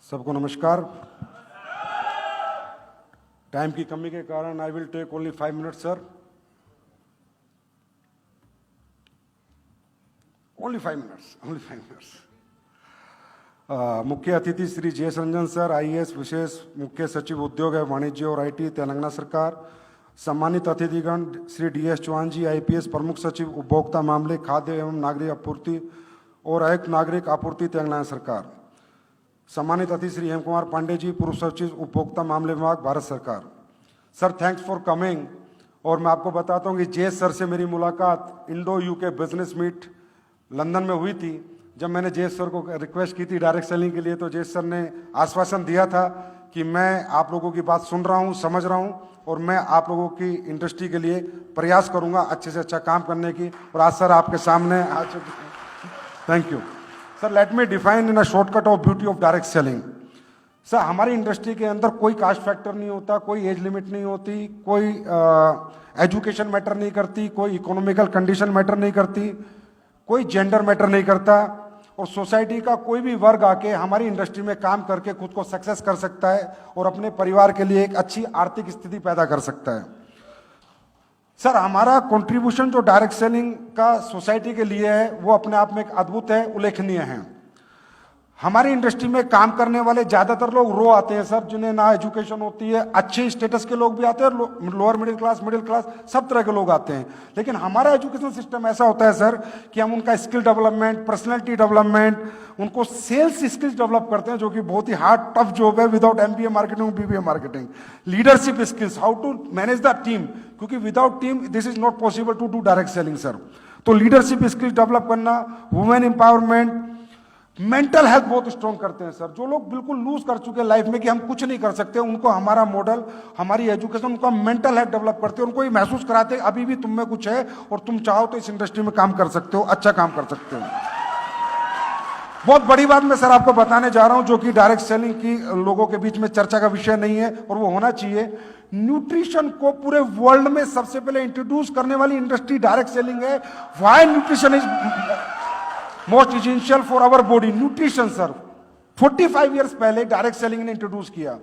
सबको नमस्कार। टाइम की कमी के कारण I will take only 5 minutes sir, only 5 minutes. मुख्य अतिथि Shri J S. Ranjan sir, IAS विशेष मुख्य सचिव उद्योग एवं वाणिज्य और आईटी, तेलंगाना सरकार। सम्मानित अतिथिगण श्री डी.एस. चौहान जी, आईपीएस प्रमुख सचिव उपभोक्ता मामले, खाद्य एवं नागरिक आपूर्ति और आयुक्त नागरिक आपूर्ति, तेलंगाना सरकार। सम्मानित अतिथि श्री हेम कुमार पांडे जी, पूर्व सचिव उपभोक्ता मामले विभाग, भारत सरकार। Sir thanks for coming. और मैं आपको बताता हूँ कि जे सर से मेरी मुलाकात Indo UK business meet London में हुई थी। जब मैंने जे सर को रिक्वेस्ट की थी डायरेक्ट सेलिंग के लिए, तो जे सर ने आश्वासन दिया था कि मैं आप लोगों की बात सुन रहा हूँ, समझ रहा हूँ और मैं आप लोगों की इंडस्ट्री के लिए प्रयास करूँगा अच्छे से अच्छा काम करने की। और आज सर आपके सामने आ चुके हैं। Thank you sir. Let me define in a shortcut of beauty of direct selling. Sir हमारी इंडस्ट्री के अंदर कोई कास्ट फैक्टर नहीं होता, कोई एज लिमिट नहीं होती, कोई एजुकेशन मैटर नहीं करती, कोई इकोनॉमिकल कंडीशन मैटर नहीं करती, कोई जेंडर मैटर नहीं करता। और सोसाइटी का कोई भी वर्ग आके हमारी इंडस्ट्री में काम करके खुद को सक्सेस कर सकता है और अपने परिवार के लिए एक अच्छी आर्थिक स्थिति पैदा कर सकता है। सर हमारा कंट्रीब्यूशन जो डायरेक्ट सेलिंग का सोसाइटी के लिए है वो अपने आप में एक अद्भुत है, उल्लेखनीय है। हमारी इंडस्ट्री में काम करने वाले ज्यादातर लोग रो आते हैं सर, जिन्हें ना एजुकेशन होती है, अच्छे स्टेटस के लोग भी आते हैं, लोअर मिडिल क्लास, सब तरह के लोग आते हैं। लेकिन हमारा एजुकेशन सिस्टम ऐसा होता है सर कि हम उनका स्किल डेवलपमेंट, पर्सनैलिटी डेवलपमेंट, उनको सेल्स स्किल्स डेवलप करते हैं, जो कि बहुत ही हार्ड टफ जॉब है without MBA marketing, BBA marketing. Leadership skills, how to manage the team, क्योंकि without team this is not possible to do direct selling sir. तो लीडरशिप स्किल्स डेवलप करना, वुमेन एम्पावरमेंट, मेंटल हेल्थ बहुत strong करते हैं sir. जो लोग बिल्कुल loose कर चुके हैं लाइफ में कि हम कुछ नहीं कर सकते, उनको हमारा मॉडल, हमारी एजुकेशन, उनका मेंटल हेल्थ डेवलप करते हैं, उनको ये महसूस कराते हैं अभी भी तुम में कुछ है और तुम चाहो तो इस इंडस्ट्री में काम कर सकते हो, अच्छा काम कर सकते हो। बहुत बड़ी बात मैं सर आपको बताने जा रहा हूं, जो कि डायरेक्ट सेलिंग की लोगों के बीच में चर्चा का विषय नहीं है और वो होना चाहिए। न्यूट्रिशन को पूरे वर्ल्ड में सबसे पहले इंट्रोड्यूस करने वाली इंडस्ट्री डायरेक्ट सेलिंग है। Why nutrition is most essential for our body. Nutrition sir 45 years पहले डायरेक्ट सेलिंग ने इंट्रोड्यूस किया।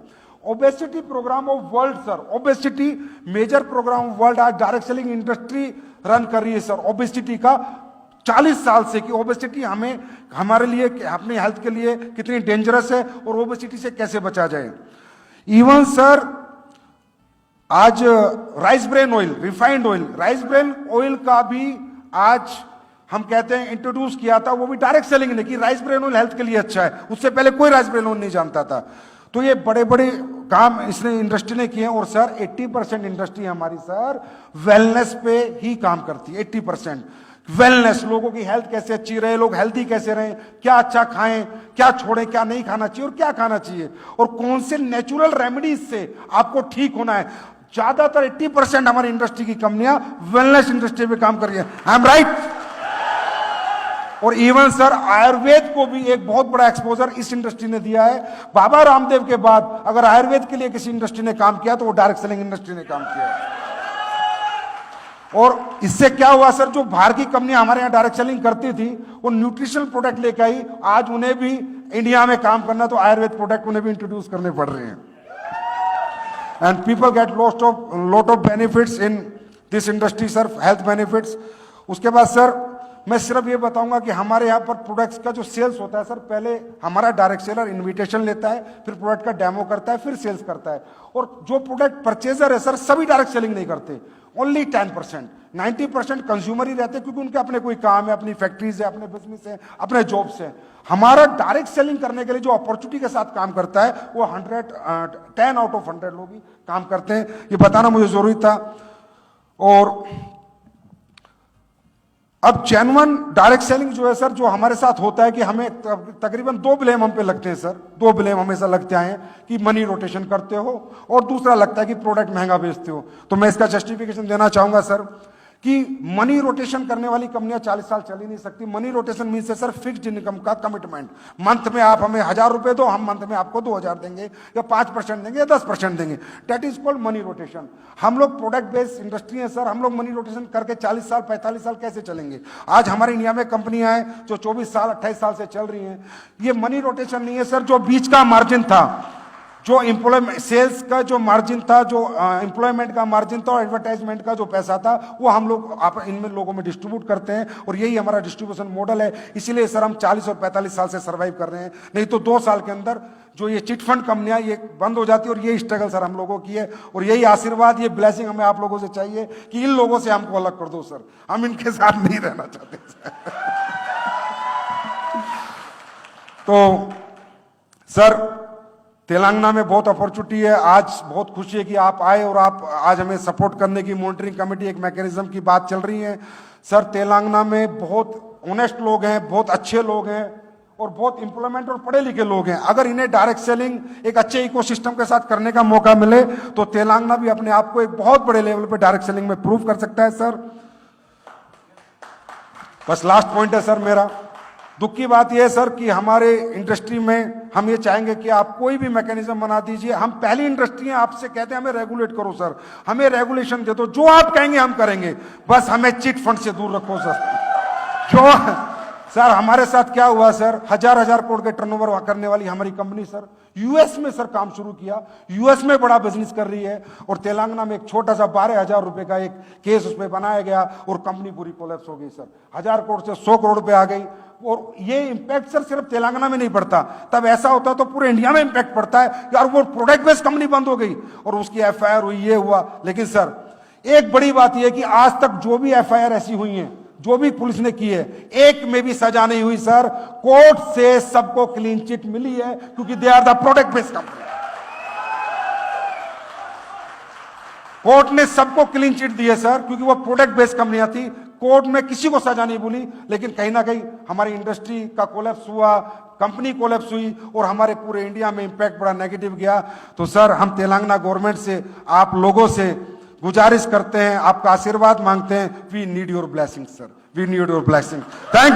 Obesity program of world sir, obesity major program of world आज डायरेक्ट सेलिंग इंडस्ट्री रन कर रही है sir. Obesity का 40 साल से कि ओबेसिटी हमें, हमारे लिए, अपनी हेल्थ के लिए कितनी डेंजरस है और ओबेसिटी से कैसे बचा जाए। इवन सर आज rice bran oil, refined oil, rice bran oil का भी आज हम कहते हैं इंट्रोड्यूस किया था, वो भी डायरेक्ट सेलिंग ने कि राइस ब्रेन ऑयल हेल्थ के लिए अच्छा है। उससे पहले कोई राइस ब्रेन ऑयल नहीं जानता था। तो ये बड़े बड़े काम इसने इंडस्ट्री ने किए। और सर 80% इंडस्ट्री हमारी सर वेलनेस पे ही काम करती है। 80% वेलनेस, लोगों की हेल्थ कैसे अच्छी रहे, लोग हेल्दी कैसे रहें, क्या अच्छा खाएं, क्या छोड़ें, क्या नहीं खाना चाहिए और क्या खाना चाहिए, और कौन से नेचुरल रेमेडीज से आपको ठीक होना है। ज्यादातर 80% हमारी इंडस्ट्री की कंपनियां वेलनेस इंडस्ट्री में काम कर रही है। I am right. और इवन सर आयुर्वेद को भी एक बहुत बड़ा एक्सपोजर इस इंडस्ट्री ने दिया है। बाबा रामदेव के बाद अगर आयुर्वेद के लिए किसी इंडस्ट्री ने काम किया तो वो डायरेक्ट सेलिंग इंडस्ट्री ने काम किया है। और इससे क्या हुआ सर, जो बाहर की कंपनियां हमारे यहां डायरेक्ट सेलिंग करती थी वो न्यूट्रिशनल प्रोडक्ट लेकर आई, आज उन्हें भी इंडिया में काम करना तो आयुर्वेद प्रोडक्ट उन्हें भी इंट्रोड्यूस करने पड़ रहे हैं। And people get lot of benefits in this industry sir, health benefits. उसके बाद सर मैं सिर्फ ये बताऊंगा कि हमारे यहाँ पर प्रोडक्ट्स का जो सेल्स होता है सर, पहले हमारा डायरेक्ट सेलर इनविटेशन लेता है, फिर प्रोडक्ट का डेमो करता है, फिर सेल्स करता है। और जो प्रोडक्ट परचेजर है सर, सभी डायरेक्ट सेलिंग नहीं करते, ओनली 10%, 90% कंज्यूमर ही रहते हैं, क्योंकि उनके अपने कोई काम है, अपनी फैक्ट्रीज है, अपने बिजनेस है, अपने जॉब्स है। हमारा डायरेक्ट सेलिंग करने के लिए जो अपॉर्चुनिटी के साथ काम करता है वो 10 आउट ऑफ 100 लोग ही काम करते हैं। ये बताना मुझे जरूरी था। और अब जेन्युइन डायरेक्ट सेलिंग जो है सर, जो हमारे साथ होता है कि हमें तकरीबन 2 ब्लेम हम पे लगते हैं सर। 2 ब्लेम हमेशा लगते आए हैं कि मनी रोटेशन करते हो और दूसरा लगता है कि प्रोडक्ट महंगा बेचते हो। तो मैं इसका जस्टिफिकेशन देना चाहूंगा सर कि मनी रोटेशन करने वाली कंपनियां 40 साल चल ही नहीं सकती। मनी रोटेशन मीन से सर फिक्स्ड इनकम का कमिटमेंट। मंथ में आप हमें 1000 रुपए दो, हम मंथ में आपको 2000 देंगे या 5% देंगे या 10% देंगे। That is called money rotation. हम लोग प्रोडक्ट बेस्ड इंडस्ट्री है सर, हम लोग मनी रोटेशन करके 40 साल 45 साल कैसे चलेंगे? आज हमारे इंडिया में कंपनियां हैं जो 24 साल 28 साल से चल रही हैं। ये मनी रोटेशन नहीं है सर। जो बीच का मार्जिन था, जो एम्प्लॉयमेंट सेल्स का जो मार्जिन था, जो एम्प्लॉयमेंट का मार्जिन था और एडवर्टाइजमेंट का जो पैसा था, वो हम लोग आप इनमें लोगों में डिस्ट्रीब्यूट करते हैं और यही हमारा डिस्ट्रीब्यूशन मॉडल है। इसीलिए सर हम 40 और 45 साल से सर्वाइव कर रहे हैं। नहीं तो 2 साल के अंदर जो ये चिट फंड कंपनियां ये बंद हो जाती है। और ये स्ट्रगल सर हम लोगों की है और यही आशीर्वाद, ये ब्लेसिंग हमें आप लोगों से चाहिए कि इन लोगों से हमको अलग कर दो सर। हम इनके साथ नहीं रहना चाहते तो सर तेलंगाना में बहुत अपॉर्चुनिटी है। आज बहुत खुशी है कि आप आए और आप आज हमें सपोर्ट करने की मॉनिटरिंग कमेटी एक मैकेनिज्म की बात चल रही है। सर तेलंगाना में बहुत ऑनेस्ट लोग हैं, बहुत अच्छे लोग हैं और बहुत एम्प्लॉयमेंट और पढ़े लिखे लोग हैं। अगर इन्हें डायरेक्ट सेलिंग एक अच्छे इकोसिस्टम के साथ करने का मौका मिले तो तेलंगाना भी अपने आप को एक बहुत बड़े लेवल पे डायरेक्ट सेलिंग में प्रूव कर सकता है सर। बस लास्ट पॉइंट है सर मेरा। दुख की बात यह है सर कि हमारे इंडस्ट्री में हम ये चाहेंगे कि आप कोई भी मैकेनिज्म बना दीजिए। हम पहली इंडस्ट्री है, आपसे कहते हैं हमें रेगुलेट करो सर, हमें रेगुलेशन दे दो, जो आप कहेंगे हम करेंगे, बस हमें चिट फंड से दूर रखो सर। जो सर हमारे साथ क्या हुआ सर, हजार करोड़ के टर्नओवर करने वाली हमारी कंपनी सर यूएस में सर काम शुरू किया, यूएस में बड़ा बिजनेस कर रही है और तेलंगाना में एक छोटा सा 12,000 रुपए का एक केस उसमें बनाया गया और कंपनी पूरी कोलैप्स हो गई सर। 1000 करोड़ से 100 करोड़ पे आ गई। और ये इंपैक्ट सर सिर्फ तेलंगाना में नहीं पड़ता, तब ऐसा होता तो पूरे इंडिया में इंपैक्ट पड़ता है यार। वो प्रोडक्ट बेस्ड कंपनी बंद हो गई और उसकी एफआईआर हुई, ये हुआ। लेकिन सर एक बड़ी बात यह कि आज तक जो भी एफआईआर ऐसी हुई है, जो भी पुलिस ने की है, एक में भी सजा नहीं हुई सर। कोर्ट से सबको क्लीन चिट मिली है क्योंकि they are the product based company. Court ने सबको क्लीन चिट दी है सर क्योंकि वो प्रोडक्ट बेस्ड कंपनियां थी। कोर्ट में किसी को सजा नहीं बोली। लेकिन कहीं ना कहीं हमारी इंडस्ट्री का कोलैप्स हुआ, कंपनी कोलैप्स हुई और हमारे पूरे इंडिया में इंपैक्ट बड़ा नेगेटिव गया। तो सर हम तेलंगाना गवर्नमेंट से, आप लोगों से गुजारिश करते हैं, आपका आशीर्वाद मांगते हैं। We need your blessing sir, we need your blessing. Thank you.